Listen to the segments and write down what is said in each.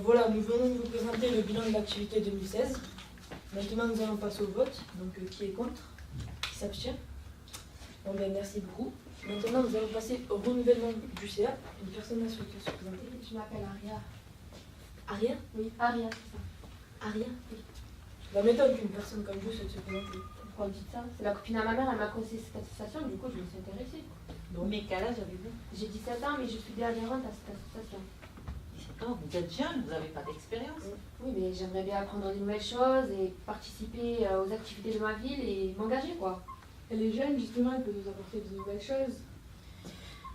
Voilà, nous venons de vous présenter le bilan de l'activité 2016. Maintenant, nous allons passer au vote. Donc, qui est contre? Qui s'abstient? Bon, ben, merci beaucoup. Maintenant, nous allons passer au renouvellement du CA. Une personne a souhaité se présenter. Je m'appelle Aria. Aria? Oui, Aria, c'est ça. Aria? Oui. Ça m'étonne qu'une personne comme vous souhaite se présenter. Pourquoi vous dites ça? C'est la copine à ma mère, elle m'a conseillé cette association, du coup, je me suis intéressée. Bon. Mais quel âge avez-vous? J'ai 17 ans, mais je suis adhérente à cette association. 17 ans, vous êtes jeune, vous n'avez pas d'expérience. Oui, mais j'aimerais bien apprendre de nouvelles choses et participer aux activités de ma ville et m'engager, quoi. Elle est jeune, justement, elle peut nous apporter de nouvelles choses.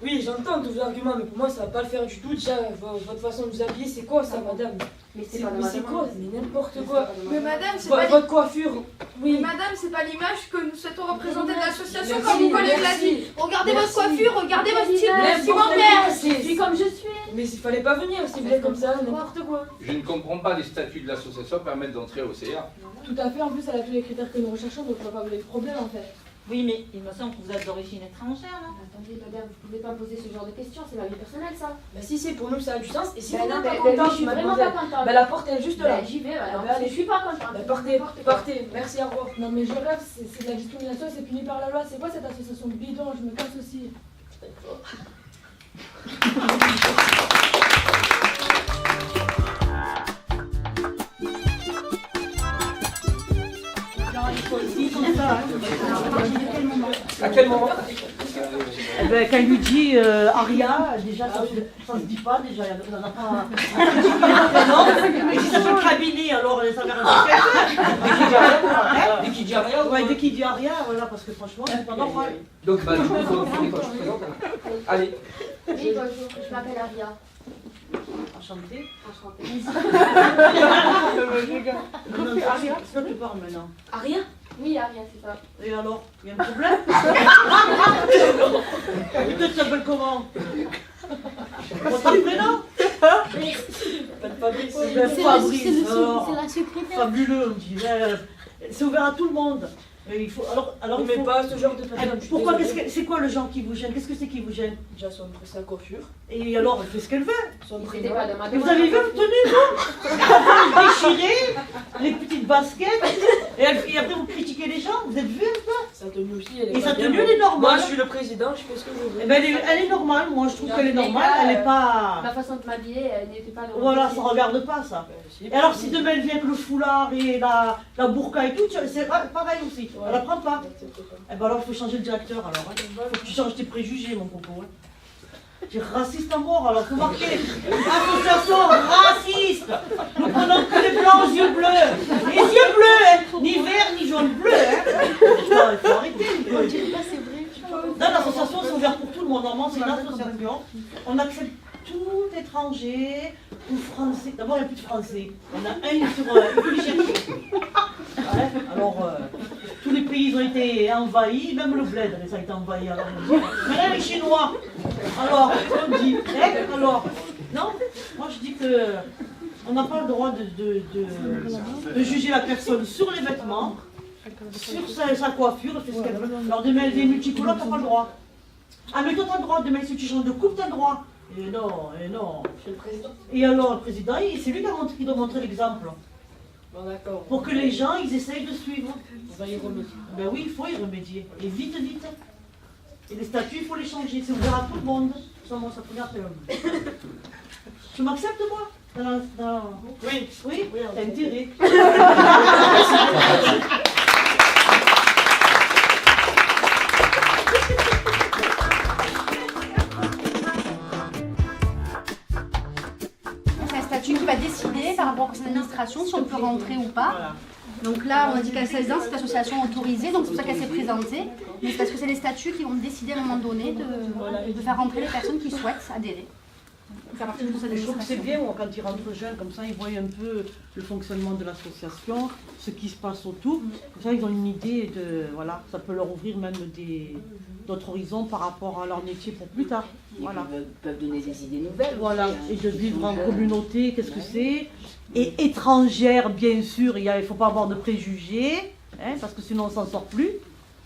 Oui, j'entends tous vos arguments, mais pour moi, ça va pas le faire du tout. Déjà, votre façon de vous habiller, c'est quoi ça, madame? Mais C'est pas de ma c'est demande. quoi? Mais n'importe quoi. Mais madame, c'est pas Votre coiffure, oui. madame, c'est pas l'image que nous souhaitons représenter de l'association Merci, comme mon collègue l'a merci. dit. Regardez Merci. votre coiffure, regardez votre style N'importe vestimentaire. quoi, Je suis comme je suis. Mais il fallait pas venir, si vous êtes comme ça, n'importe quoi. Je ne comprends pas les statuts de l'association permettent d'entrer au CA. Tout à fait, en plus, elle a tous les critères que nous recherchons, donc on va pas vous les problèmes, en fait. Oui, mais il me semble que vous êtes d'origine étrangère, non? Attendez, madame, vous pouvez pas me poser ce genre de questions, c'est ma vie personnelle, ça. Bah si, c'est pour nous, ça a du sens. Et si Ben vous non, n'êtes pas mais je contente, suis vraiment mademoiselle, pas contente. bah la porte elle est juste là. Ben, j'y vais, alors. Ben, allez. Je suis pas contente. Bah partez, N'importe quoi. partez. Merci, au revoir. Non, mais je rêve, c'est de la discrimination, c'est puni par la loi. C'est quoi cette association bidon? Je me casse aussi. À quel moment? Eh ben, quand il lui dit Aria, déjà ça se dit pas, déjà il n'en a pas. Et si ça fait le cabinet, alors ça verra Dès qu'il dit rien, ouais, dès qu'il dit Aria, voilà, parce que franchement, c'est pas normal. donc bah, du coup, faut quand tu te présentes. Allez. Oui, bonjour, je m'appelle Aria. Enchanté. Enchantée. Non, non, Aria, c'est toi qui parles maintenant. Aria? Oui, Aria, c'est ça. Et alors, il y a un problème? Et toi, tu t'appelles comment? Ton prénom? Fabrice. Fabrice, alors. C'est la secrétaire. Fabuleux, on dirait. C'est ouvert à tout le monde. Et il faut, alors On il met faut... pas ce genre de Eh, personne. je suis pourquoi, désolée. c'est quoi le genre qui vous gêne? Qu'est-ce que c'est qui vous gêne? Déjà son sa coiffure, Et alors, elle fait ce qu'elle veut. son C'était prénom. pas de ma Et vous demande. avez vu une tenue, vous déchirée, les petites baskets, et après vous critiquez les gens, vous êtes vu un peu? Sa tenue aussi, elle est Et pas sa bien. tenue, elle est Moi, normale. je suis le président, je fais ce que je veux. Eh ben, elle est normale, moi je trouve qu'elle est normale, elle est pas... Ma façon de m'habiller, elle n'était pas normale. Voilà, ça regarde pas ça. Et alors si demain elle vient avec le foulard et la burqa et tout, c'est pareil aussi, elle apprend pas. Eh ben alors il faut changer le directeur alors, hein. Faut que tu changes tes préjugés mon coco. Hein. Tu es raciste à mort alors, faut marquer association raciste. Nous prenons que les blancs aux yeux bleus. Les yeux bleus, hein. Ni vert ni jaune, bleu. Hein. Non, il faut arrêter. Dans l'association, c'est ouvert pour tout le monde. Normalement, c'est une association. On accepte tout étranger ou français. D'abord, il n'y a plus de français. On a un sur il faut les chercher. Ouais, alors, tous les pays ont été envahis, même le bled, ça a été envahi. Alors, on dit, mais là, les Chinois. Alors, on dit, hein, alors, non, moi je dis que on n'a pas le droit de juger la personne sur les vêtements, sur sa coiffure, elle fait ce qu'elle veut. Alors, demain, elle est multicolore, t'as pas le droit. Ah, mais toi, t'as le droit, demain, si tu changes de coupe, t'as le droit. Et non, et non. Je suis le président. Et alors, le président, c'est lui qui doit montrer l'exemple. Bon, d'accord. Pour que les gens, ils essayent de suivre. On va y remédier. Ben oui, il faut y remédier. Et vite, vite. Et les statuts, il faut les changer. C'est ouvert à tout le monde. Ça peut après. Tu m'acceptes, moi? Oui. Oui, t'as intérêt. C'est un statut qui va décider par rapport à son administration si on peut rentrer ou pas. Voilà. Donc là, on a dit qu'à 16 ans, c'est une association autorisée, donc c'est pour ça qu'elle s'est présentée. Mais c'est parce que c'est les statuts qui vont décider à un moment donné de faire rentrer les personnes qui souhaitent adhérer. faire partie du conseil Je trouve que c'est d'administration. bien, moi, quand ils rentrent jeunes, comme ça, ils voient un peu le fonctionnement de l'association, ce qui se passe autour. Comme ça, ils ont une idée de, voilà, ça peut leur ouvrir même d'autres horizons par rapport à leur métier pour plus tard. Voilà. Ils peuvent donner des idées nouvelles. Voilà, aussi, hein. et de vivre en communauté, qu'est-ce que c'est? Et étrangère, bien sûr, il ne faut pas avoir de préjugés, hein, parce que sinon on s'en sort plus.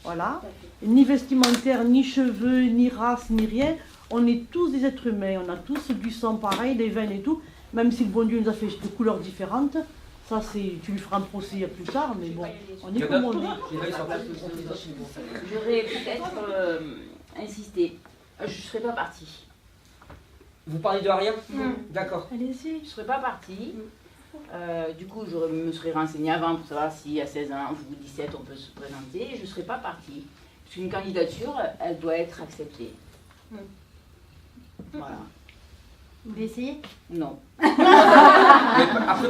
Voilà. Ni vestimentaire, ni cheveux, ni race, ni rien. On est tous des êtres humains, on a tous du sang pareil, des veines et tout, même si le bon Dieu nous a fait de couleurs différentes. Ça, tu lui feras un procès plus tard, mais bon, on est comme on est. J'aurais peut-être insisté. Je ne serais pas partie. Vous parlez de Aria? D'accord. Allez-y. Je ne serais pas partie. Du coup, je me serais renseignée avant pour savoir si à 16 ans ou 17 on peut se présenter. Je ne serais pas partie. Parce qu'une candidature, elle doit être acceptée. Voilà. Vous voulez essayer? Non. Après,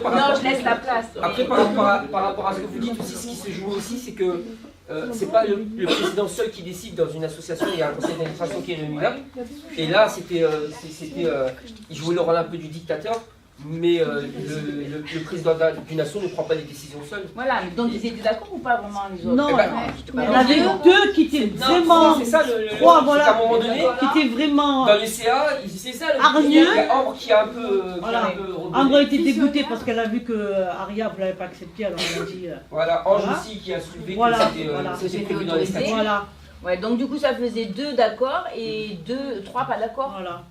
Non, je laisse la place. Après, par rapport à ce que vous dites aussi, ce qui se joue aussi, c'est que c'est pas le président seul qui décide dans une association, il y a un conseil d'administration qui est rémunéré. Et là, il jouait le rôle un peu du dictateur, mais le président d'une nation ne prend pas des décisions seul. Voilà, donc ils étaient d'accord ou pas vraiment les autres? Non, Eh ben, il y en avait deux qui étaient vraiment. C'est ça trois, c'est voilà. qu'à un moment donné, Qui étaient vraiment. dans les CA, c'est ça le Hargneux. il y a Ambre qui a un peu. Voilà. rebellé. Ambre était dégoûtée parce qu'elle a vu que Aria ne l'avait pas accepté, alors elle a dit. Voilà, Ange Voilà. aussi qui a soulevé Voilà, que voilà. c'était C'était prévu dans les autorisé. statuts. Voilà, Ouais, donc du coup ça faisait 2 d'accord et 3 pas d'accord. voilà.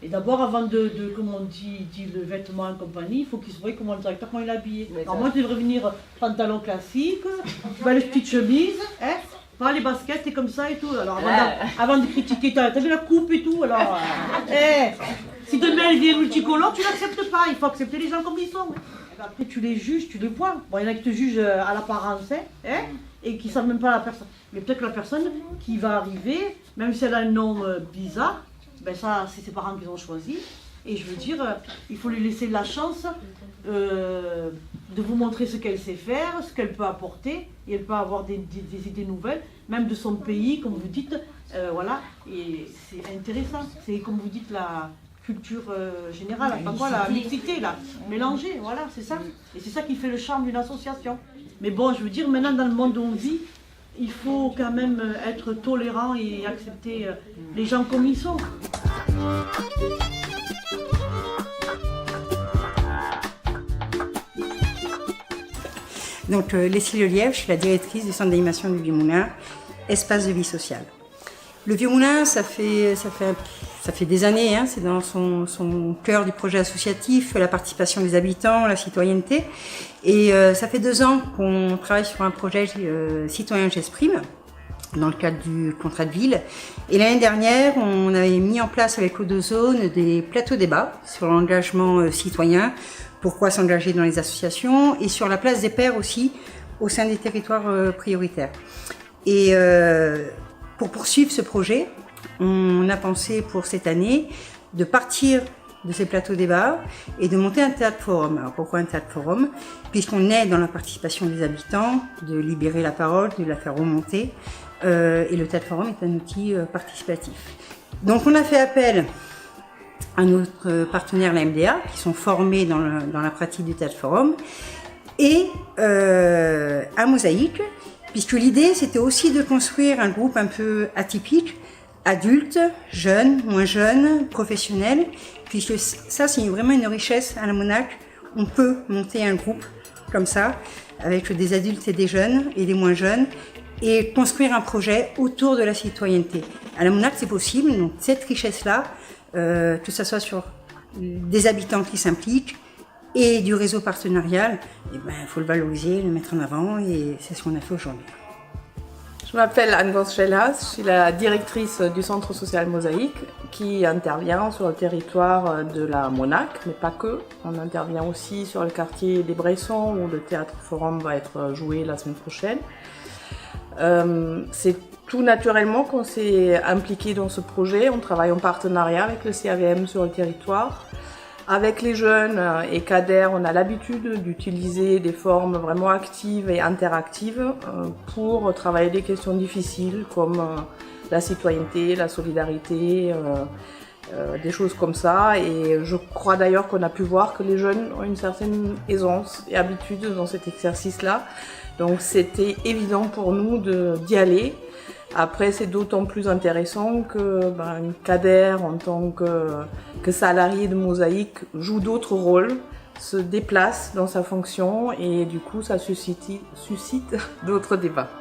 Et d'abord, avant de comme on dit le vêtement et compagnie, il faut qu'il se voie comment le directeur, comment il est habillé. Mais Alors ça- moi, je devrais venir pantalon classique, belle petite chemise, hein, pas les baskets et comme ça et tout. Alors avant de critiquer, t'as vu la coupe et tout, alors... si demain elle vient multicolore, tu l'acceptes pas, il faut accepter les gens comme ils sont. Après, tu les juges, tu les vois. Bon, il y en a qui te jugent à l'apparence, hein, et qui ne savent même pas la personne. Mais peut-être que la personne qui va arriver, même si elle a un nom bizarre, ben ça, c'est ses parents qui l'ont choisi. Et je veux dire, il faut lui laisser la chance de vous montrer ce qu'elle sait faire, ce qu'elle peut apporter. Et elle peut avoir des idées nouvelles, même de son pays, comme vous dites. Voilà, et c'est intéressant. C'est comme vous dites, la culture générale, enfin quoi, la mixité, là, mélangée, voilà, c'est ça. Et c'est ça qui fait le charme d'une association. Mais bon, je veux dire, maintenant dans le monde où on vit, il faut quand même être tolérant et accepter les gens comme ils sont. Donc, Leslie Lelièvre, je suis la directrice du centre d'animation du Vieux-Moulin, espace de vie sociale. Le Vieux-Moulin, ça fait des années, hein, c'est dans son cœur du projet associatif, la participation des habitants, la citoyenneté. Et ça fait 2 ans qu'on travaille sur un projet citoyen J'exprime, dans le cadre du contrat de ville. Et l'année dernière, on avait mis en place avec Odozone des plateaux débats sur l'engagement citoyen, pourquoi s'engager dans les associations, et sur la place des pairs aussi au sein des territoires prioritaires. Et pour poursuivre ce projet, on a pensé pour cette année de partir de ces plateaux débats et de monter un théâtre forum. Alors pourquoi un théâtre forum? Puisqu'on est dans la participation des habitants, de libérer la parole, de la faire remonter, et le théâtre forum est un outil participatif. Donc on a fait appel à notre partenaire, la MDA, qui sont formés dans la pratique du théâtre forum, et à Mosaïque, puisque l'idée c'était aussi de construire un groupe un peu atypique, adultes, jeunes, moins jeunes, professionnels, puisque ça c'est vraiment une richesse à la Monac. On peut monter un groupe comme ça, avec des adultes et des jeunes, et des moins jeunes, et construire un projet autour de la citoyenneté. À la Monac c'est possible, donc cette richesse-là, que ce soit sur des habitants qui s'impliquent, et du réseau partenarial, eh ben, faut le valoriser, le mettre en avant, et c'est ce qu'on a fait aujourd'hui. Je m'appelle Anne Gonchelas, je suis la directrice du Centre social Mosaïque qui intervient sur le territoire de la Monac, mais pas que. On intervient aussi sur le quartier des Bressons où le théâtre forum va être joué la semaine prochaine. C'est tout naturellement qu'on s'est impliqué dans ce projet. On travaille en partenariat avec le CAVM sur le territoire. Avec les jeunes et cadres, on a l'habitude d'utiliser des formes vraiment actives et interactives pour travailler des questions difficiles comme la citoyenneté, la solidarité, des choses comme ça. Et je crois d'ailleurs qu'on a pu voir que les jeunes ont une certaine aisance et habitude dans cet exercice-là. Donc c'était évident pour nous d'y aller. Après, c'est d'autant plus intéressant que Kader, en tant que salarié de Mosaïque, joue d'autres rôles, se déplace dans sa fonction et du coup, ça suscite d'autres débats.